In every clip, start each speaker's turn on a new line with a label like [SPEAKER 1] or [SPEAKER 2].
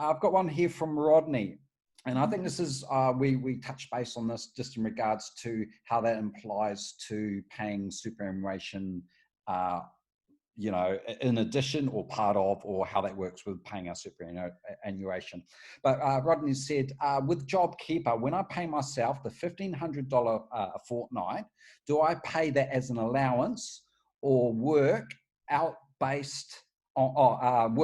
[SPEAKER 1] I've got one here from Rodney. And I think this is, we touched base on this just in regards to how that applies to paying superannuation, you know, in addition or part of, or how that works with paying our superannuation. But Rodney said, with Jobkeeper, when I pay myself the $1,500 a fortnight, do I pay that as an allowance or work out based on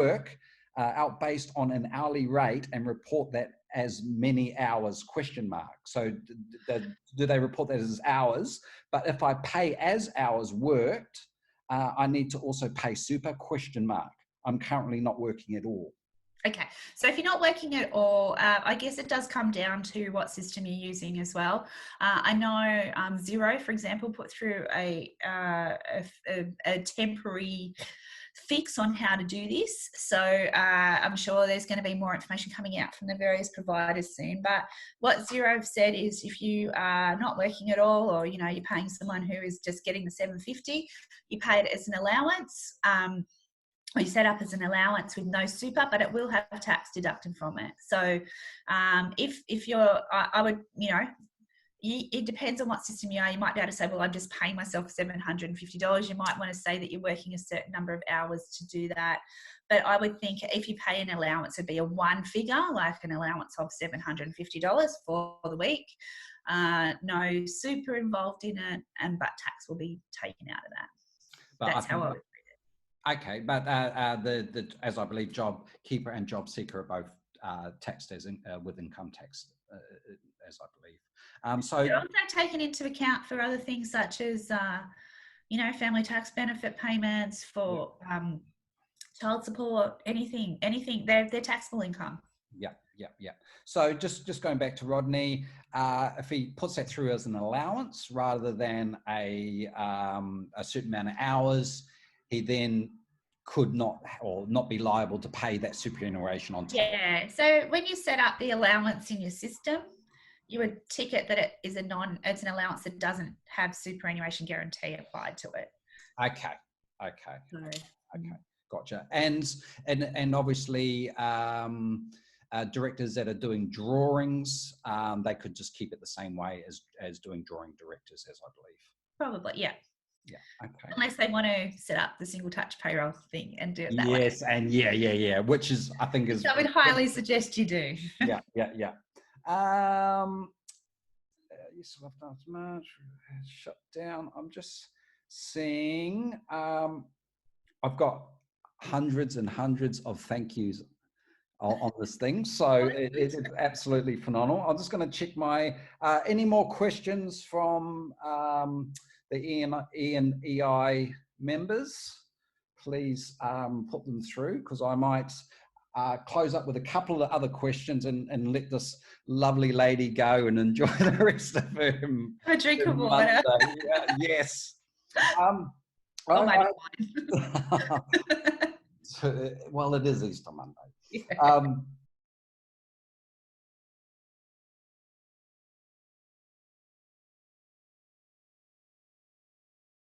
[SPEAKER 1] out based on an hourly rate and report that as many hours ? So do they report that as hours? But if I pay as hours worked, I need to also pay super ? I'm currently not working at all.
[SPEAKER 2] Okay, so if you're not working at all, I guess it does come down to what system you're using as well. I know Xero, for example, put through a temporary fix on how to do this. So I'm sure there's going to be more information coming out from the various providers soon. But what Xero have said is if you are not working at all, or you know you're paying someone who is just getting the $750, you pay it as an allowance. Or you set up as an allowance with no super, but it will have tax deducted from it. So if you're, I would, you know, it depends on what system you are. You might be able to say, well, I'm just paying myself $750. You might want to say that you're working a certain number of hours to do that. But I would think if you pay an allowance, it'd be a one figure, like an allowance of $750 for the week. No super involved in it, but tax will be taken out of that.
[SPEAKER 1] But
[SPEAKER 2] that's how I would read it.
[SPEAKER 1] Okay, but as I believe Jobkeeper and Job Seeker are both taxed as with income tax, as I believe. So
[SPEAKER 2] they're also taken into account for other things such as, you know, family tax benefit payments for child support, anything. They're taxable income.
[SPEAKER 1] Yeah. So just going back to Rodney, if he puts that through as an allowance rather than a certain amount of hours, he then could not be liable to pay that superannuation on top.
[SPEAKER 2] Yeah. So when you set up the allowance in your system, you would tick it that it's an allowance that doesn't have superannuation guarantee applied to it.
[SPEAKER 1] Okay.
[SPEAKER 2] Sorry.
[SPEAKER 1] Okay. Gotcha. And obviously, directors that are doing drawings, they could just keep it the same way as doing drawing directors, as I believe.
[SPEAKER 2] Probably, yeah.
[SPEAKER 1] Yeah. Okay.
[SPEAKER 2] Unless they want to set up the single touch payroll thing and do it that way.
[SPEAKER 1] Yes, and yeah, which is I think is.
[SPEAKER 2] I would highly suggest you do.
[SPEAKER 1] Yeah. Yes, I've done much. Shut down. I'm just seeing. I've got hundreds and hundreds of thank yous on this thing, so it's absolutely phenomenal. I'm just going to check my any more questions from the EI members. Please put them through, because I might close up with a couple of other questions and let this lovely lady go and enjoy the rest of her.
[SPEAKER 2] Have a drink of water.
[SPEAKER 1] Yes. Well, it is Easter Monday.
[SPEAKER 2] Yeah.